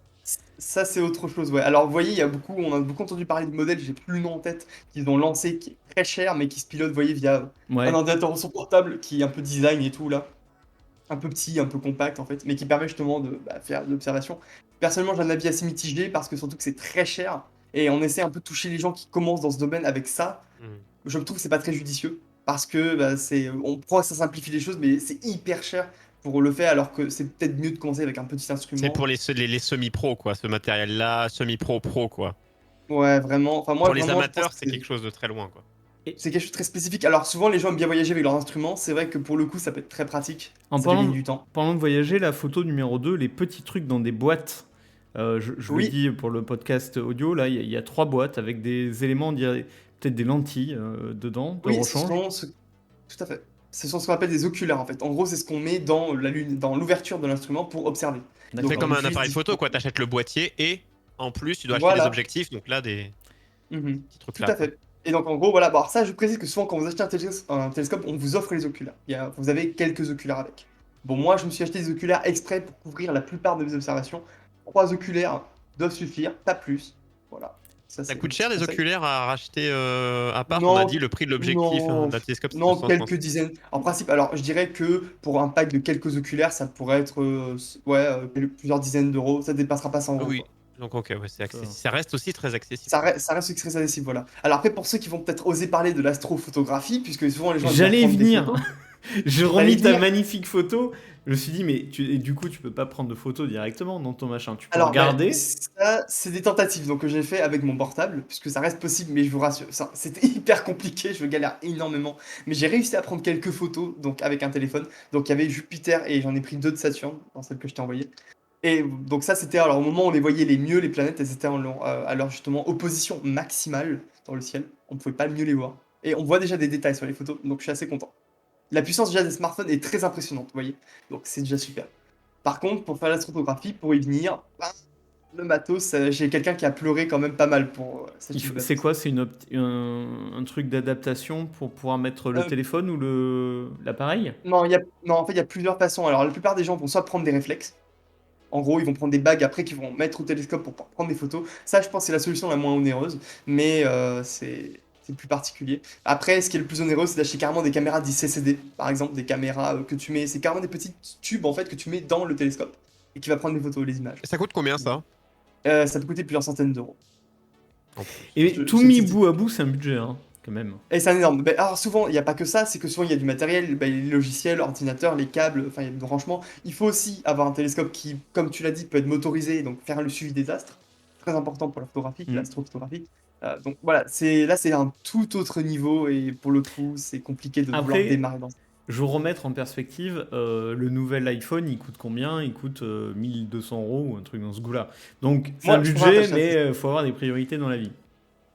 [SPEAKER 3] Ça, c'est autre chose, ouais. Alors, vous voyez, on a beaucoup entendu parler de modèles, j'ai plus le nom en tête, qu'ils ont lancé, qui est très cher, mais qui se pilote, vous voyez, via un
[SPEAKER 2] Ouais.
[SPEAKER 3] ordinateur sur portable, qui est un peu design et tout, là. Un peu petit, un peu compact, en fait, mais qui permet justement de faire de l'observation. Personnellement, j'ai un avis assez mitigé, parce que surtout que c'est très cher, et on essaie un peu de toucher les gens qui commencent dans ce domaine avec ça.
[SPEAKER 1] Mmh.
[SPEAKER 3] Je trouve que c'est pas très judicieux, parce que on croit que ça simplifie les choses, mais c'est hyper cher pour le faire, alors que c'est peut-être mieux de commencer avec un petit
[SPEAKER 1] C'est
[SPEAKER 3] instrument.
[SPEAKER 1] pour les semi-pro, quoi, ce matériel-là, semi-pro, pro, quoi.
[SPEAKER 3] Ouais, vraiment. Enfin, moi,
[SPEAKER 1] Pour les
[SPEAKER 3] vraiment, je pense
[SPEAKER 1] amateurs,
[SPEAKER 3] que
[SPEAKER 1] c'est quelque chose de très loin, quoi.
[SPEAKER 3] c'est quelque chose de très spécifique. Alors, souvent, les gens aiment bien voyager avec leurs instruments. C'est vrai que pour le coup, ça peut être très pratique.
[SPEAKER 2] En
[SPEAKER 3] Ça fait gagner
[SPEAKER 2] parlant,
[SPEAKER 3] du temps.
[SPEAKER 2] parlant de voyager, la photo numéro 2, les petits trucs dans des boîtes. Je le
[SPEAKER 3] Oui,
[SPEAKER 2] dis pour le podcast audio, là, il y a 3 boîtes avec des éléments, on dirait peut-être des lentilles dedans, de
[SPEAKER 3] oui,
[SPEAKER 2] rechange.
[SPEAKER 3] tout à fait. Ce sont ce qu'on appelle des oculaires, en fait. En gros, c'est ce qu'on met dans la lune, dans l'ouverture de l'instrument pour observer.
[SPEAKER 1] C'est
[SPEAKER 3] Donc,
[SPEAKER 2] D'accord.
[SPEAKER 1] comme
[SPEAKER 3] on
[SPEAKER 1] un
[SPEAKER 3] utilise
[SPEAKER 1] appareil
[SPEAKER 3] des...
[SPEAKER 1] photo, quoi. T'achètes le boîtier et en plus, tu dois acheter des
[SPEAKER 3] Voilà.
[SPEAKER 1] objectifs. Donc là, des
[SPEAKER 3] Mhm.
[SPEAKER 1] petits trucs
[SPEAKER 3] Tout
[SPEAKER 1] là,
[SPEAKER 3] à
[SPEAKER 1] quoi.
[SPEAKER 3] fait. Et donc, en gros, voilà. Bon, alors ça, je précise que souvent, quand vous achetez un télescope, on vous offre les oculaires. Vous avez quelques oculaires avec. Bon, moi, je me suis acheté des oculaires exprès pour couvrir la plupart de mes observations. 3 oculaires doivent suffire, pas plus. Voilà. Ça,
[SPEAKER 1] Ça
[SPEAKER 3] c'est
[SPEAKER 1] coûte
[SPEAKER 3] mon petit
[SPEAKER 1] cher, les
[SPEAKER 3] conseil.
[SPEAKER 1] oculaires à racheter à part. On a
[SPEAKER 3] Non,
[SPEAKER 1] dit le prix de l'objectif
[SPEAKER 3] non,
[SPEAKER 1] d'un télescope, c'est
[SPEAKER 3] non,
[SPEAKER 1] 250.
[SPEAKER 3] quelques dizaines. En principe, alors je dirais que pour un pack de quelques oculaires, ça pourrait être ouais, plusieurs dizaines d'euros. Ça dépassera pas 100 €
[SPEAKER 1] Oui.
[SPEAKER 3] quoi.
[SPEAKER 1] Donc, ok, ouais, c'est
[SPEAKER 2] Ça.
[SPEAKER 1] accessible. Ça reste aussi très accessible.
[SPEAKER 3] Ça reste très accessible, voilà. Alors après, pour ceux qui vont peut-être oser parler de l'astrophotographie, puisque souvent les gens aiment bien
[SPEAKER 2] J'allais y
[SPEAKER 3] prendre des
[SPEAKER 2] venir.
[SPEAKER 3] photos.
[SPEAKER 2] J'ai
[SPEAKER 3] J'allais y
[SPEAKER 2] remis ta
[SPEAKER 3] venir.
[SPEAKER 2] magnifique photo. Je me suis dit, mais et du coup, tu peux pas prendre de photos directement dans ton machin. Tu peux
[SPEAKER 3] Alors,
[SPEAKER 2] regarder.
[SPEAKER 3] ça, c'est des tentatives donc, que j'ai fait avec mon portable, puisque ça reste possible, mais je vous rassure, c'était hyper compliqué, je galère énormément. Mais j'ai réussi à prendre quelques photos donc, avec un téléphone. Donc, il y avait Jupiter et j'en ai pris 2 de Saturne, dans celle que je t'ai envoyée. Et donc, ça, c'était alors au moment où on les voyait les mieux, les planètes, elles étaient à leur justement opposition maximale dans le ciel. On ne pouvait pas mieux les voir. Et on voit déjà des détails sur les photos, donc je suis assez content. La puissance déjà des smartphones est très impressionnante, vous voyez. Donc, c'est déjà super. Par contre, pour faire l'astrophotographie, pour y venir, le matos, j'ai quelqu'un qui a pleuré quand même pas mal pour s'acheter le
[SPEAKER 2] C'est
[SPEAKER 3] matos.
[SPEAKER 2] quoi? C'est un truc d'adaptation pour pouvoir mettre le
[SPEAKER 3] Euh,
[SPEAKER 2] téléphone ou l'appareil?
[SPEAKER 3] non, non, en fait, il y a plusieurs façons. Alors, la plupart des gens vont soit prendre des réflexes. En gros, ils vont prendre des bagues après qu'ils vont mettre au télescope pour prendre des photos. Ça, je pense que c'est la solution la moins onéreuse, mais c'est plus particulier. Après, ce qui est le plus onéreux, c'est d'acheter carrément des caméras dites CCD, par exemple, des caméras que tu mets. C'est carrément des petits tubes en fait que tu mets dans le télescope et qui va prendre les photos, les images.
[SPEAKER 1] Et ça coûte combien, ça?
[SPEAKER 3] Ça peut coûter plusieurs centaines d'euros.
[SPEAKER 1] En plus.
[SPEAKER 2] Et tout
[SPEAKER 3] Ce
[SPEAKER 2] mis
[SPEAKER 3] petit-
[SPEAKER 2] bout à bout, c'est un budget, hein, quand même.
[SPEAKER 3] Et c'est un énorme. Alors souvent, il n'y a pas que ça, c'est que souvent il y a du matériel, les logiciels, l'ordinateur, les câbles, enfin il y a du branchement. Il faut aussi avoir un télescope qui, comme tu l'as dit, peut être motorisé, donc faire le suivi des astres. Très important pour la photographie,
[SPEAKER 2] Mm.
[SPEAKER 3] l'astrophotographie. Donc voilà, là c'est un tout autre niveau et pour le coup c'est compliqué de vouloir
[SPEAKER 2] Après,
[SPEAKER 3] démarrer dans ça.
[SPEAKER 2] je veux remettre en perspective, le nouvel iPhone, il coûte combien? Il coûte 1200 € ou un truc dans ce goût-là. Donc, c'est un
[SPEAKER 3] Moi je préfère
[SPEAKER 2] budget,
[SPEAKER 3] attacher à
[SPEAKER 2] mais il faut avoir des priorités dans la vie.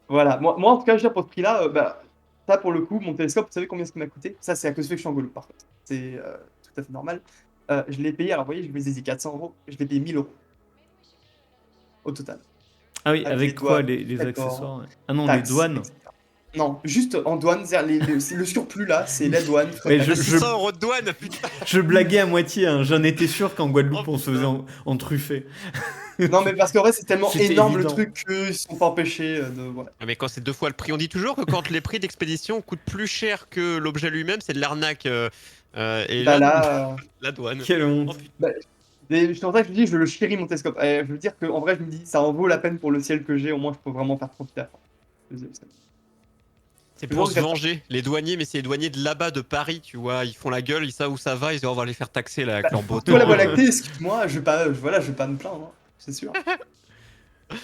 [SPEAKER 3] Voilà, moi en tout cas, je veux dire, pour ce prix-là, ça pour le coup, mon télescope, vous savez combien ça m'a coûté? Ça, c'est à cause du fait que je suis en Guadeloupe, par contre. C'est tout à fait normal. Je l'ai payé, alors vous voyez, je vous ai dit 400 €, je l'ai payé 1000 € au total.
[SPEAKER 2] Ah oui,
[SPEAKER 3] Avec les
[SPEAKER 2] avec quoi?
[SPEAKER 3] douanes,
[SPEAKER 2] Les
[SPEAKER 3] frais de
[SPEAKER 2] accessoires?
[SPEAKER 3] port,
[SPEAKER 2] Ouais. Ah non, les
[SPEAKER 3] taxes,
[SPEAKER 2] douanes.
[SPEAKER 3] etc. Non, juste en douane, c'est-à-dire c'est le surplus là, c'est la douane, frais de
[SPEAKER 2] Ouais,
[SPEAKER 1] Ah,
[SPEAKER 3] taxes.
[SPEAKER 1] 600 euros de douane, putain!
[SPEAKER 2] je blaguais à moitié, hein. J'en étais sûr qu'en Guadeloupe,
[SPEAKER 1] Oh,
[SPEAKER 2] on se faisait
[SPEAKER 1] putain.
[SPEAKER 2] en truffé.
[SPEAKER 3] Non, mais parce qu'en vrai, c'est tellement
[SPEAKER 2] C'était
[SPEAKER 3] énorme le
[SPEAKER 2] évident.
[SPEAKER 3] truc qu'ils ne sont pas empêchés de. Voilà.
[SPEAKER 1] Ah, mais quand c'est 2 fois le prix, on dit toujours que quand les prix d'expédition coûtent plus cher que l'objet lui-même, c'est de l'arnaque. Et
[SPEAKER 3] Bah
[SPEAKER 1] là,
[SPEAKER 3] là.
[SPEAKER 1] la douane.
[SPEAKER 2] Quelle
[SPEAKER 1] Oh,
[SPEAKER 2] honte.
[SPEAKER 1] putain.
[SPEAKER 3] Bah, c'est pour ça que je me dis, je le chéris mon télescope. Je veux dire qu'en vrai, je me dis, ça en vaut la peine pour le ciel que j'ai, au moins je peux vraiment faire profiter à fond.
[SPEAKER 1] C'est
[SPEAKER 3] Je
[SPEAKER 1] pour se
[SPEAKER 3] regrette pas.
[SPEAKER 1] venger. Les douaniers, mais c'est les douaniers de là-bas, de Paris, tu vois. Ils font la gueule, ils savent où ça va, ils disent on va les faire taxer là avec leur beau
[SPEAKER 3] Toi, la
[SPEAKER 1] temps.
[SPEAKER 3] Voie lactée, excuse-moi, voilà, je vais pas me plaindre, hein, c'est sûr.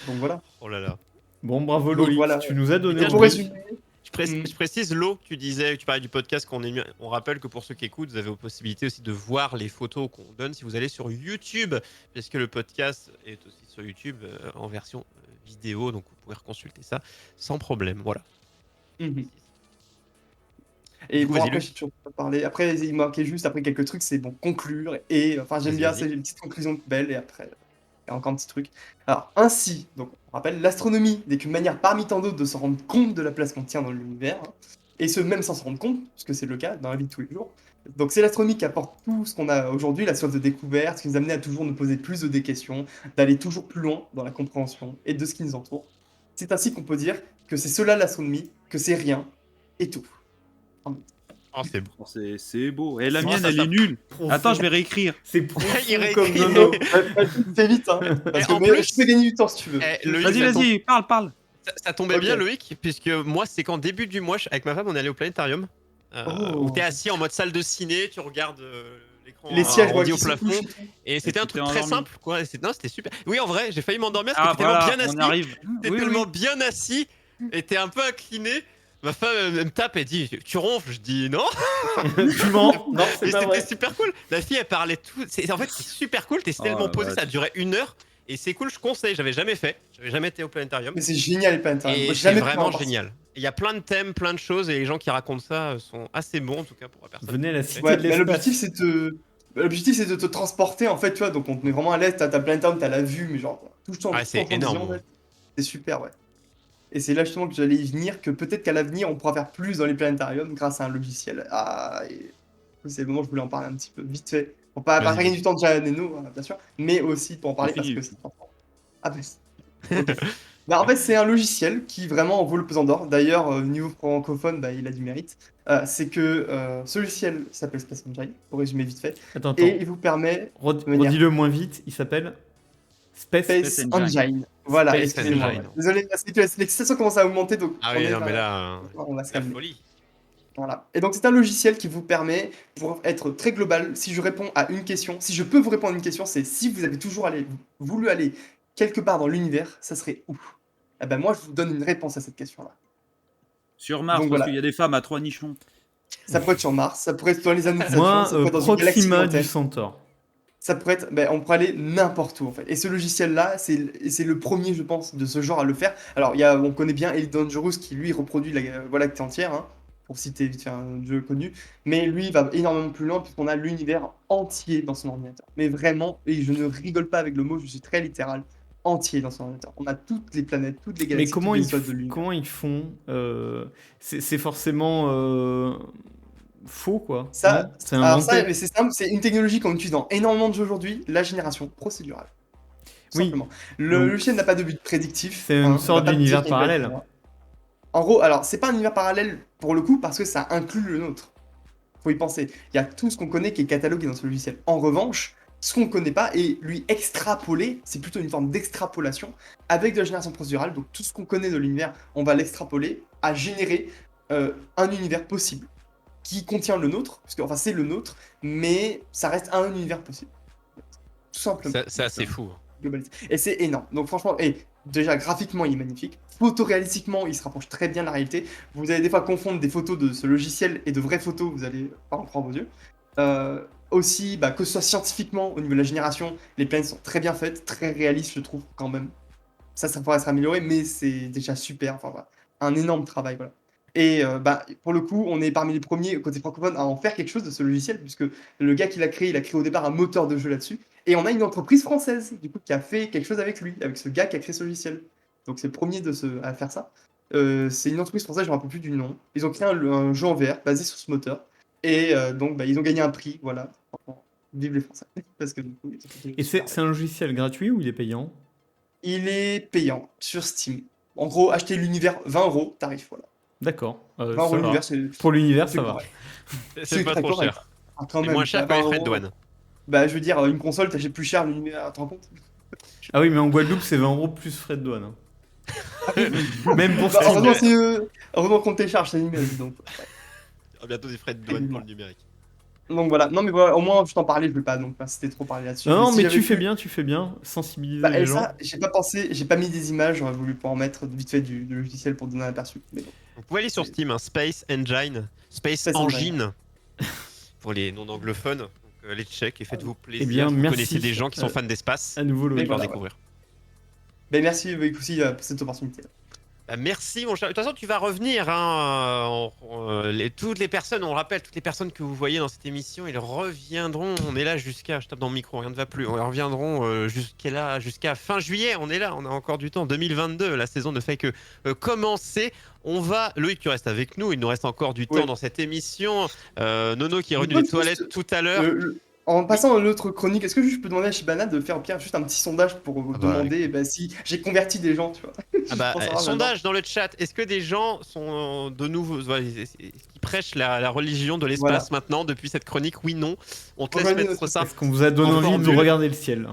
[SPEAKER 3] Donc voilà.
[SPEAKER 1] Oh là là.
[SPEAKER 2] Bon, bravo
[SPEAKER 3] Donc,
[SPEAKER 2] Loïc,
[SPEAKER 3] voilà.
[SPEAKER 2] tu nous as donné
[SPEAKER 3] Et
[SPEAKER 1] Et
[SPEAKER 3] pour
[SPEAKER 2] envie.
[SPEAKER 3] résumer,
[SPEAKER 1] Je précise, Lo, tu parlais du podcast on rappelle que pour ceux qui écoutent, vous avez la possibilité aussi de voir les photos qu'on donne si vous allez sur YouTube, puisque le podcast est aussi sur YouTube en version vidéo, donc vous pouvez reconsulter ça sans problème. Voilà.
[SPEAKER 3] Et
[SPEAKER 1] Du coup,
[SPEAKER 3] bon,
[SPEAKER 1] vas-y,
[SPEAKER 3] après,
[SPEAKER 1] Luc.
[SPEAKER 3] j'ai toujours pas parlé. Après, il manquait juste, après quelques trucs, c'est bon, conclure. Et enfin, j'aime
[SPEAKER 1] Vas-y,
[SPEAKER 3] bien,
[SPEAKER 1] vas-y.
[SPEAKER 3] c'est une petite conclusion belle. Et après, il y a encore un petit truc. Alors, ainsi, donc, on rappelle, l'astronomie n'est qu'une manière parmi tant d'autres de se rendre compte de la place qu'on tient dans l'univers. Et ce, même sans se rendre compte, puisque c'est le cas dans la vie de tous les jours. Donc, c'est l'astronomie qui apporte tout ce qu'on a aujourd'hui, la soif de découverte, qui nous amène à toujours nous poser plus de des questions, d'aller toujours plus loin dans la compréhension et de ce qui nous entoure. C'est ainsi qu'on peut dire que c'est cela l'astronomie, que c'est rien et tout.
[SPEAKER 1] Oh, c'est beau.
[SPEAKER 4] Oh, c'est beau. Et la
[SPEAKER 1] Oh,
[SPEAKER 4] mienne,
[SPEAKER 1] ça,
[SPEAKER 4] elle
[SPEAKER 1] ça-
[SPEAKER 4] est nulle.
[SPEAKER 2] Profond.
[SPEAKER 4] Attends, je vais réécrire.
[SPEAKER 2] C'est profond
[SPEAKER 1] Il réécrit.
[SPEAKER 2] comme
[SPEAKER 3] Nono,
[SPEAKER 2] Nono.
[SPEAKER 3] fais vite, hein, parce
[SPEAKER 1] Et
[SPEAKER 3] que
[SPEAKER 1] en
[SPEAKER 3] mais
[SPEAKER 1] plus-
[SPEAKER 3] je peux gagner du temps si tu veux.
[SPEAKER 1] Loïc,
[SPEAKER 4] Vas-y,
[SPEAKER 1] ça tombe-
[SPEAKER 4] vas-y, parle.
[SPEAKER 1] Ça tombait
[SPEAKER 3] Ok.
[SPEAKER 1] bien, Loïc, puisque moi, c'est qu'en début du mois, avec ma femme, on est allé au planétarium.
[SPEAKER 3] Oh.
[SPEAKER 1] Où t'es assis en mode salle de ciné, tu regardes l'écran
[SPEAKER 3] Les sièges,
[SPEAKER 1] arrondi
[SPEAKER 3] qui
[SPEAKER 1] au
[SPEAKER 3] se
[SPEAKER 1] plafond.
[SPEAKER 3] couchent.
[SPEAKER 1] Et c'était
[SPEAKER 4] Et
[SPEAKER 1] un
[SPEAKER 4] tu
[SPEAKER 1] truc
[SPEAKER 4] t'es
[SPEAKER 1] très
[SPEAKER 4] endormi.
[SPEAKER 1] simple, quoi. Non, c'était super. Oui, en vrai, j'ai failli m'endormir parce
[SPEAKER 4] Ah,
[SPEAKER 1] que t'es tellement
[SPEAKER 4] voilà,
[SPEAKER 1] bien
[SPEAKER 4] on
[SPEAKER 1] assis.
[SPEAKER 4] y arrive.
[SPEAKER 1] T'es
[SPEAKER 4] Oui,
[SPEAKER 1] tellement
[SPEAKER 4] oui.
[SPEAKER 1] bien assis et t'es un peu incliné. Ma femme elle me tape et dit tu ronfles. Je dis non.
[SPEAKER 2] Tu mens? Non, c'est
[SPEAKER 1] Mais
[SPEAKER 2] pas
[SPEAKER 1] c'était
[SPEAKER 2] vrai.
[SPEAKER 1] super cool. La fille elle parlait tout. En fait c'est super cool. T'es
[SPEAKER 4] Oh,
[SPEAKER 1] tellement
[SPEAKER 4] la
[SPEAKER 1] posé.
[SPEAKER 4] vache.
[SPEAKER 1] Ça a duré 1 heure et c'est cool. Je conseille. J'avais jamais fait. J'avais jamais été au planétarium.
[SPEAKER 3] Mais c'est génial les planétariums. Moi,
[SPEAKER 1] Et
[SPEAKER 3] j'ai
[SPEAKER 1] c'est
[SPEAKER 3] jamais pu
[SPEAKER 1] vraiment
[SPEAKER 3] en voir.
[SPEAKER 1] génial. Il y a plein de thèmes, plein de choses et les gens qui racontent ça sont assez bons en tout cas pour la personne.
[SPEAKER 2] Venez à la cité
[SPEAKER 3] Ouais,
[SPEAKER 2] de
[SPEAKER 3] mais
[SPEAKER 2] l'espace.
[SPEAKER 3] l'objectif c'est de te transporter en fait, tu vois. Donc on te met vraiment à l'aise. T'as ta planétarium, t'as la vue, mais genre tout le temps,
[SPEAKER 1] Ouais,
[SPEAKER 3] tout
[SPEAKER 1] c'est
[SPEAKER 3] en vision,
[SPEAKER 1] énorme.
[SPEAKER 3] ouais. C'est super, ouais. Et c'est là justement que j'allais y venir, que peut-être qu'à l'avenir on pourra faire plus dans les planétariums grâce à un logiciel. Ah, et c'est le moment où je voulais en parler un petit peu vite fait. Pour pas
[SPEAKER 1] Vas-y,
[SPEAKER 3] gagner
[SPEAKER 1] vas-y.
[SPEAKER 3] du temps déjà à Neno, bien sûr, mais aussi pour en parler parce
[SPEAKER 4] fini.
[SPEAKER 3] que c'est important. Ah bah, ok. Bah, en fait, c'est un logiciel qui vraiment en vaut le pesant d'or. D'ailleurs, au niveau francophone, bah, il a du mérite. C'est que ce logiciel s'appelle Space Engine, pour résumer vite fait,
[SPEAKER 2] Attends,
[SPEAKER 3] et
[SPEAKER 2] attends.
[SPEAKER 3] il vous permet de manière
[SPEAKER 2] Redis-le moins vite. Il s'appelle Space.
[SPEAKER 3] Space
[SPEAKER 4] Space
[SPEAKER 3] Engine.
[SPEAKER 4] Engine.
[SPEAKER 3] Voilà,
[SPEAKER 2] Space
[SPEAKER 3] excusez-moi.
[SPEAKER 2] Engine.
[SPEAKER 3] Ouais. Désolé, l'excitation commence à augmenter, donc
[SPEAKER 1] Ah
[SPEAKER 3] on
[SPEAKER 1] oui,
[SPEAKER 3] est
[SPEAKER 1] non, mais là,
[SPEAKER 3] on va se
[SPEAKER 1] la
[SPEAKER 3] calmer.
[SPEAKER 1] folie.
[SPEAKER 3] Voilà. Et donc c'est un logiciel qui vous permet, pour être très global, si je réponds à une question, si je peux vous répondre à une question, c'est si vous avez toujours voulu aller quelque part dans l'univers, ça serait où? Eh ben moi, je vous donne une réponse à cette question-là.
[SPEAKER 4] Sur Mars,
[SPEAKER 3] Donc
[SPEAKER 4] parce
[SPEAKER 3] voilà.
[SPEAKER 4] qu'il y a des femmes à 3 nichons.
[SPEAKER 3] Ça pourrait être sur Mars, ça pourrait être dans les anneaux de Saturne,
[SPEAKER 2] Moi,
[SPEAKER 3] ça pourrait être dans une galaxie
[SPEAKER 2] Proxima
[SPEAKER 3] lointaine.
[SPEAKER 2] du Centaure.
[SPEAKER 3] Ça pourrait être, ben, on pourrait aller n'importe où en fait. Et ce logiciel-là, c'est le premier, je pense, de ce genre à le faire. Alors, on connaît bien Elite Dangerous qui lui reproduit la Voie lactée entière, hein, pour citer vite fait un jeu connu. Mais lui, il va énormément plus loin puisqu'on a l'univers entier dans son ordinateur. Mais vraiment, et je ne rigole pas avec le mot, je suis très littéral, entier dans son ordinateur. On a toutes les planètes, toutes les
[SPEAKER 2] Mais
[SPEAKER 3] galaxies, toutes les étoiles de l'univers.
[SPEAKER 2] comment ils font C'est forcément faux, quoi. Non
[SPEAKER 3] Ça,
[SPEAKER 2] C'est
[SPEAKER 3] alors ça,
[SPEAKER 2] inventé.
[SPEAKER 3] mais c'est simple, c'est une technologie qu'on utilise dans énormément de jeux aujourd'hui, la génération procédurale. Tout
[SPEAKER 2] Oui.
[SPEAKER 3] simplement. Le
[SPEAKER 2] Donc,
[SPEAKER 3] logiciel n'a pas de but prédictif.
[SPEAKER 2] c'est une
[SPEAKER 3] hein, il
[SPEAKER 2] sorte
[SPEAKER 3] va pas te
[SPEAKER 2] d'univers
[SPEAKER 3] dire qu'il va être
[SPEAKER 2] parallèle.
[SPEAKER 3] là. En gros, alors c'est pas un univers parallèle pour le coup parce que ça inclut le nôtre. Faut y penser. Il y a tout ce qu'on connaît qui est catalogué dans ce logiciel. En revanche, ce qu'on ne connaît pas et lui extrapoler, c'est plutôt une forme d'extrapolation avec de la génération procédurale. Donc tout ce qu'on connaît de l'univers, on va l'extrapoler à générer un univers possible qui contient le nôtre, parce que enfin c'est le nôtre, mais ça reste un univers possible. Tout simplement.
[SPEAKER 1] C'est assez fou.
[SPEAKER 3] Globalité. Et c'est énorme. Donc franchement, et déjà graphiquement il est magnifique. Photoréalistiquement, il se rapproche très bien de la réalité. Vous allez des fois confondre des photos de ce logiciel et de vraies photos, vous allez pas en croire vos yeux. Aussi, bah, que ce soit scientifiquement, au niveau de la génération, les planètes sont très bien faites, très réalistes, je trouve, quand même. Ça pourrait être amélioré, mais c'est déjà super. Enfin, voilà. Un énorme travail, voilà. Et bah, pour le coup, on est parmi les premiers côté francophone à en faire quelque chose de ce logiciel, puisque le gars qui l'a créé, il a créé au départ un moteur de jeu là-dessus. Et on a une entreprise française, du coup, qui a fait quelque chose avec lui, avec ce gars qui a créé ce logiciel. Donc c'est le premier à faire ça. C'est une entreprise française, je ne me rappelle plus du nom. Ils ont créé un jeu en VR basé sur ce moteur. Et donc, bah, ils ont gagné un prix, voilà. Vive les Français. Parce que, du coup,
[SPEAKER 2] Et c'est un logiciel gratuit ou il est payant?
[SPEAKER 3] il est payant sur Steam. En gros, acheter l'univers 20 € tarif, voilà.
[SPEAKER 2] D'accord.
[SPEAKER 3] 20
[SPEAKER 2] Ça
[SPEAKER 3] €
[SPEAKER 2] va.
[SPEAKER 3] l'univers, c'est
[SPEAKER 2] Pour l'univers,
[SPEAKER 3] c'est
[SPEAKER 2] ça va.
[SPEAKER 3] correct.
[SPEAKER 1] C'est pas
[SPEAKER 3] très
[SPEAKER 1] trop
[SPEAKER 3] correct.
[SPEAKER 1] cher.
[SPEAKER 3] Ah, quand
[SPEAKER 1] C'est
[SPEAKER 3] même,
[SPEAKER 1] moins cher que
[SPEAKER 3] bah,
[SPEAKER 1] les
[SPEAKER 3] 20
[SPEAKER 1] frais de
[SPEAKER 3] €.
[SPEAKER 1] douane.
[SPEAKER 3] Bah, je veux dire, une console, t'achètes plus cher l'univers, tu te rends compte?
[SPEAKER 2] Ah oui, mais en Guadeloupe, c'est 20 € plus frais de douane. hein. Même pour
[SPEAKER 3] Bah,
[SPEAKER 2] Steam.
[SPEAKER 3] heureusement qu'on télécharge, c'est numérique, donc.
[SPEAKER 1] Bientôt des frais de douane pour le numérique.
[SPEAKER 3] Donc voilà, non mais voilà, au moins je t'en parlais, je veux pas donc c'était trop parler là-dessus.
[SPEAKER 2] Non,
[SPEAKER 3] si
[SPEAKER 2] mais
[SPEAKER 3] j'avais
[SPEAKER 2] tu fais
[SPEAKER 3] pu-
[SPEAKER 2] bien, sensibiliser
[SPEAKER 3] Bah,
[SPEAKER 2] les
[SPEAKER 3] et
[SPEAKER 2] gens.
[SPEAKER 3] ça, j'ai pas pensé, j'ai pas mis des images, j'aurais voulu pouvoir en mettre vite fait du logiciel pour donner un aperçu. Mais bon,
[SPEAKER 1] Vous pouvez aller sur
[SPEAKER 3] c'est
[SPEAKER 1] Steam, hein, Space Engine, Space
[SPEAKER 3] Space Engine.
[SPEAKER 1] Engine, pour les non-anglophones. Donc, allez check et faites-vous plaisir.
[SPEAKER 2] bien,
[SPEAKER 1] Si vous
[SPEAKER 2] merci.
[SPEAKER 1] connaissez des gens qui sont fans d'espace,
[SPEAKER 2] À nouveau,
[SPEAKER 1] vous
[SPEAKER 2] Loïc.
[SPEAKER 1] pouvez leur
[SPEAKER 3] voilà,
[SPEAKER 1] découvrir.
[SPEAKER 3] Ben merci aussi pour cette opportunité.
[SPEAKER 1] Bah, merci mon cher. De toute façon, tu vas revenir. Hein. Toutes les personnes, on le rappelle, toutes les personnes que vous voyez dans cette émission, ils reviendront. On est là jusqu'à, je tape dans le micro, rien ne va plus. Ils reviendront jusqu'à fin juillet. On est là, on a encore du temps. 2022, la saison ne fait que commencer. On va, Loïc, tu restes avec nous. Il nous reste encore du temps
[SPEAKER 3] Oui.
[SPEAKER 1] dans cette émission. Nono qui est revenu
[SPEAKER 3] peux
[SPEAKER 1] des toilettes
[SPEAKER 3] juste,
[SPEAKER 1] tout à l'heure.
[SPEAKER 3] En passant à l'autre chronique, est-ce que je peux demander à Shibana de faire au pire juste un petit sondage pour
[SPEAKER 1] Ah bah,
[SPEAKER 3] demander si j'ai converti des gens, tu vois.
[SPEAKER 1] Ah bah,
[SPEAKER 3] Pour savoir
[SPEAKER 1] sondage dans le chat. Est-ce que des gens sont de nouveau, qui prêchent la religion de l'espace maintenant depuis cette chronique? Oui, non. On te laisse
[SPEAKER 3] Rejoignez
[SPEAKER 1] mettre
[SPEAKER 3] notre
[SPEAKER 1] ça.
[SPEAKER 2] Est-ce qu'on vous a donné
[SPEAKER 1] En
[SPEAKER 2] envie de
[SPEAKER 1] formule.
[SPEAKER 2] regarder le ciel?